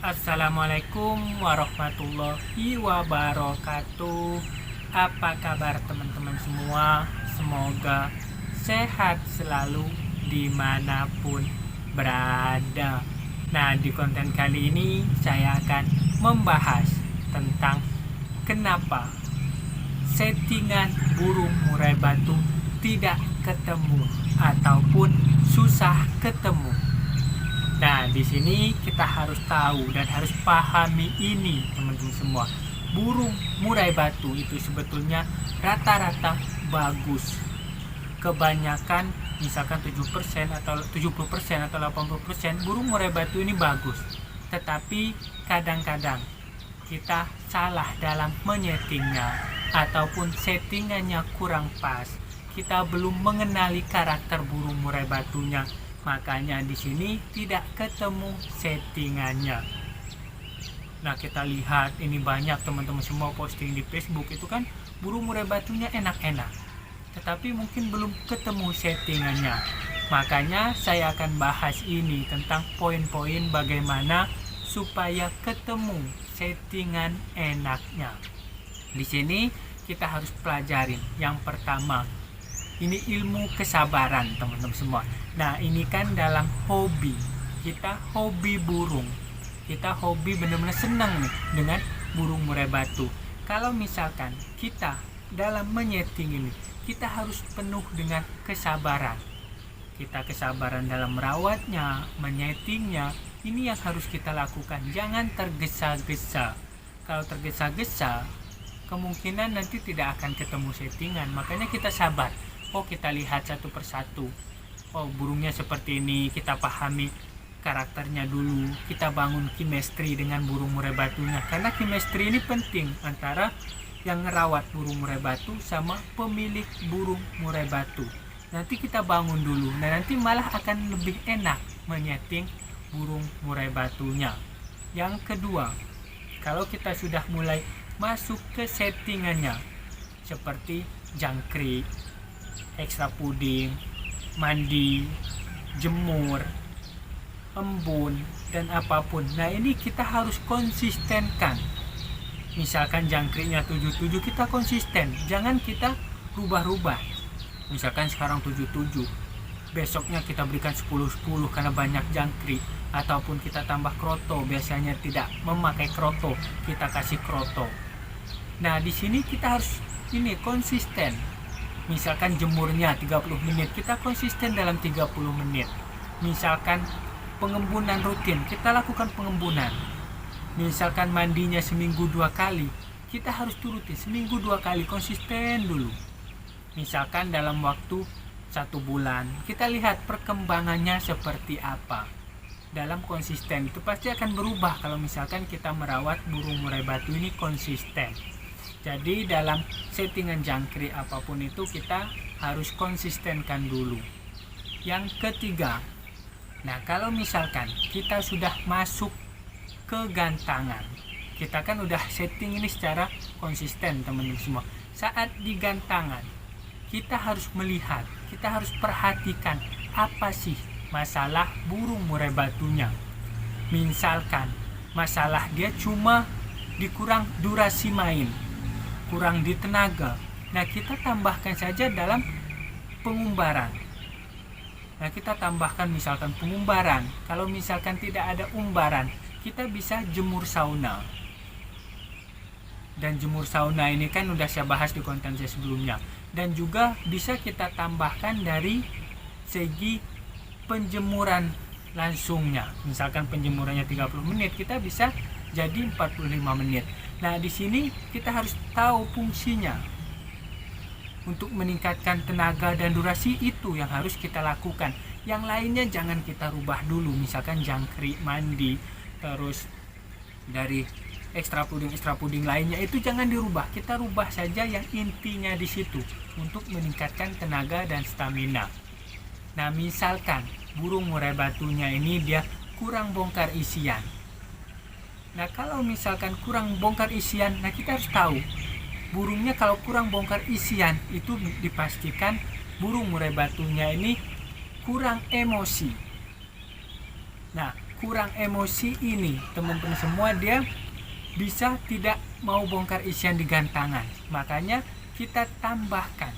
Assalamualaikum warahmatullahi wabarakatuh. Apa kabar teman-teman semua? Semoga sehat selalu dimanapun berada. Nah, di konten kali ini saya akan membahas tentang kenapa settingan burung murai batu tidak ketemu ataupun susah ketemu. Nah, di sini kita harus tahu dan harus pahami ini, teman-teman semua. Burung murai batu itu sebetulnya rata-rata bagus. Kebanyakan misalkan 7% atau 70% atau 80% burung murai batu ini bagus. Tetapi kadang-kadang kita salah dalam menyetingnya ataupun settingannya kurang pas. Kita belum mengenali karakter burung murai batunya. Makanya di sini tidak ketemu settingannya. Nah, kita lihat ini banyak teman-teman semua posting di Facebook itu kan burung murai batunya enak-enak. Tetapi mungkin belum ketemu settingannya. Makanya saya akan bahas ini tentang poin-poin bagaimana supaya ketemu settingan enaknya. Di sini kita harus pelajarin. Yang pertama, ini ilmu kesabaran teman-teman semua. Nah, ini kan dalam hobi. Kita hobi burung. Kita hobi benar-benar senang nih dengan burung murai batu. Kalau misalkan kita dalam menyeting ini, kita harus penuh dengan kesabaran. Kita kesabaran dalam merawatnya, menyetingnya. Ini yang harus kita lakukan. Jangan tergesa-gesa. Kalau tergesa-gesa, kemungkinan nanti tidak akan ketemu settingan. Makanya kita sabar. Oh, kita lihat satu persatu. Oh, burungnya seperti ini. Kita pahami karakternya dulu. Kita bangun chemistry dengan burung murai batunya. Karena chemistry ini penting antara yang ngerawat burung murai batu sama pemilik burung murai batu. Nanti kita bangun dulu. Nah, nanti malah akan lebih enak menyeting burung murai batunya. Yang kedua, kalau kita sudah mulai masuk ke settingannya, seperti jangkrik, ekstra puding, mandi, jemur, embun, dan apapun. Nah, ini kita harus konsistenkan. Misalkan jangkriknya 77, kita konsisten. Jangan kita rubah-rubah. Misalkan sekarang 77, besoknya kita berikan 10-10 karena banyak jangkrik. Ataupun kita tambah kroto, biasanya tidak memakai kroto, kita kasih kroto. Nah, di sini kita harus ini konsisten. Misalkan jemurnya 30 menit, kita konsisten dalam 30 menit. Misalkan pengembunan rutin, kita lakukan pengembunan. Misalkan mandinya seminggu 2 kali, kita harus turuti seminggu 2 kali, konsisten dulu. Misalkan dalam waktu 1 bulan, kita lihat perkembangannya seperti apa. Dalam konsisten itu pasti akan berubah kalau misalkan kita merawat burung murai batu ini konsisten. Jadi dalam settingan jangkrik apapun itu kita harus konsistenkan dulu. Yang ketiga, nah kalau misalkan kita sudah masuk ke gantangan, kita kan udah setting ini secara konsisten teman-teman semua. Saat di gantangan, kita harus melihat, kita harus perhatikan apa sih masalah burung murai batunya. Misalkan masalah dia cuma dikurang durasi main, kurang di tenaga. Nah, kita tambahkan saja dalam pengumbaran. Nah, kita tambahkan misalkan pengumbaran. Kalau misalkan tidak ada umbaran, kita bisa jemur sauna. Dan jemur sauna ini kan udah saya bahas di konten saya sebelumnya. Dan juga bisa kita tambahkan dari segi penjemuran langsungnya. Misalkan penjemurannya 30 menit, kita bisa jadi 45 menit. Nah, di sini kita harus tahu fungsinya. Untuk meningkatkan tenaga dan durasi itu yang harus kita lakukan. Yang lainnya jangan kita rubah dulu. Misalkan jangkrik, mandi, terus dari ekstra puding lainnya itu jangan dirubah. Kita rubah saja yang intinya di situ untuk meningkatkan tenaga dan stamina. Nah, misalkan burung murai batunya ini dia kurang bongkar isian. Nah, kalau misalkan kurang bongkar isian, nah kita harus tahu burungnya kalau kurang bongkar isian itu dipastikan burung murai batunya ini kurang emosi. Nah, kurang emosi ini teman-teman semua, dia bisa tidak mau bongkar isian di gantangan. Makanya kita tambahkan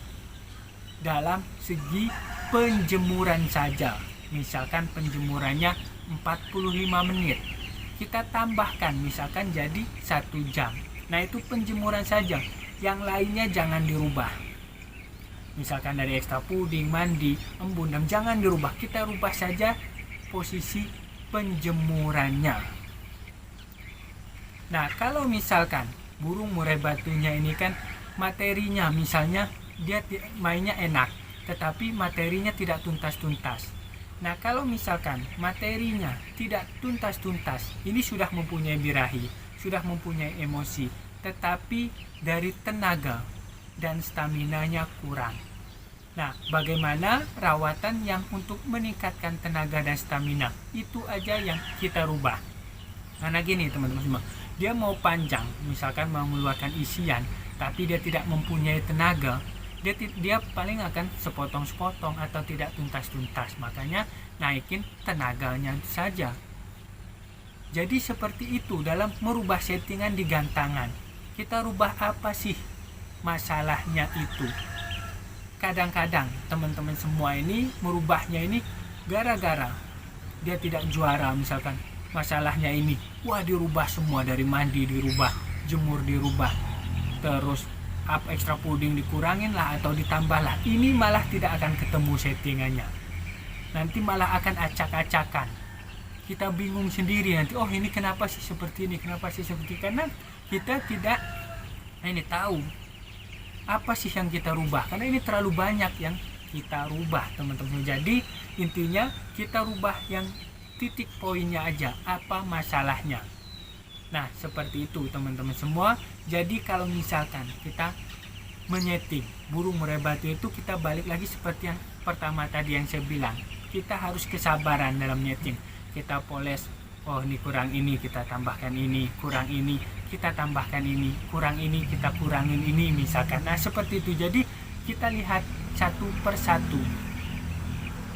dalam segi penjemuran saja. Misalkan penjemurannya 45 menit, kita tambahkan misalkan jadi 1 jam. Nah itu penjemuran saja, yang lainnya jangan dirubah. Misalkan dari ekstra puding, mandi, embun, jangan dirubah, kita rubah saja posisi penjemurannya. Nah kalau misalkan burung murai batunya ini kan materinya misalnya dia mainnya enak, tetapi materinya tidak tuntas-tuntas. Nah kalau misalkan materinya tidak tuntas-tuntas, ini sudah mempunyai birahi, sudah mempunyai emosi, tetapi dari tenaga dan staminanya kurang. Nah bagaimana rawatan yang untuk meningkatkan tenaga dan stamina, itu aja yang kita rubah. Karena gini teman-teman semua, dia mau panjang, misalkan mau mengeluarkan isian, tapi dia tidak mempunyai tenaga, dia paling akan sepotong-sepotong atau tidak tuntas-tuntas. Makanya naikin tenaganya saja. Jadi seperti itu dalam merubah settingan di gantangan. Kita rubah apa sih masalahnya itu? Kadang-kadang teman-teman semua ini merubahnya ini gara-gara dia tidak juara, misalkan masalahnya ini, wah dirubah semua, dari mandi dirubah, jemur dirubah, terus ekstra puding dikurangin lah atau ditambah lah. Ini malah tidak akan ketemu settingannya, nanti malah akan acak-acakan. Kita bingung sendiri nanti, oh ini kenapa sih seperti ini, kenapa sih seperti ini, karena kita tidak ini tahu apa sih yang kita rubah, karena ini terlalu banyak yang kita rubah teman-teman. Jadi intinya kita rubah yang titik poinnya aja, apa masalahnya. Nah seperti itu teman-teman semua. Jadi kalau misalkan kita menyeting burung murai batu itu, kita balik lagi seperti yang pertama tadi yang saya bilang, kita harus kesabaran dalam nyeting. Kita poles, oh ini kurang ini, kita tambahkan ini, kurang ini, kita tambahkan ini, kurang ini, kita kurangin ini misalkan. Nah seperti itu. Jadi kita lihat satu persatu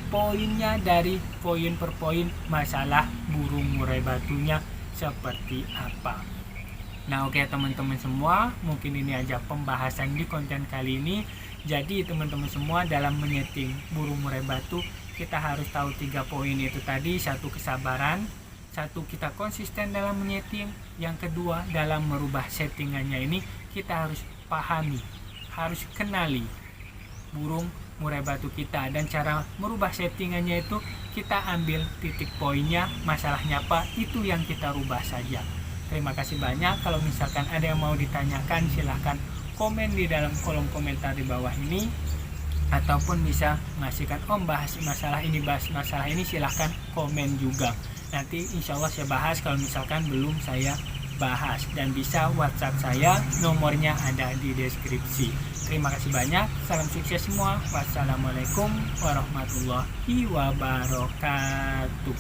poinnya, dari poin per poin masalah burung murai batunya seperti apa. Nah oke teman-teman semua, mungkin ini aja pembahasan di konten kali ini. Jadi teman-teman semua, dalam menyeting burung murai batu kita harus tahu 3 poin itu tadi. 1, kesabaran. 1, kita konsisten dalam menyeting. Yang kedua, dalam merubah settingannya ini kita harus pahami, harus kenali burung murai batu kita, dan cara merubah settingannya itu kita ambil titik poinnya, masalahnya apa, itu yang kita rubah saja. Terima kasih banyak. Kalau misalkan ada yang mau ditanyakan, silahkan komen di dalam kolom komentar di bawah ini, ataupun bisa ngasihkan bahas masalah ini, silahkan komen juga. Nanti insya Allah saya bahas kalau misalkan belum saya bahas, dan bisa WhatsApp saya, nomornya ada di deskripsi. Terima kasih banyak, salam sukses semua. Wassalamualaikum warahmatullahi wabarakatuh.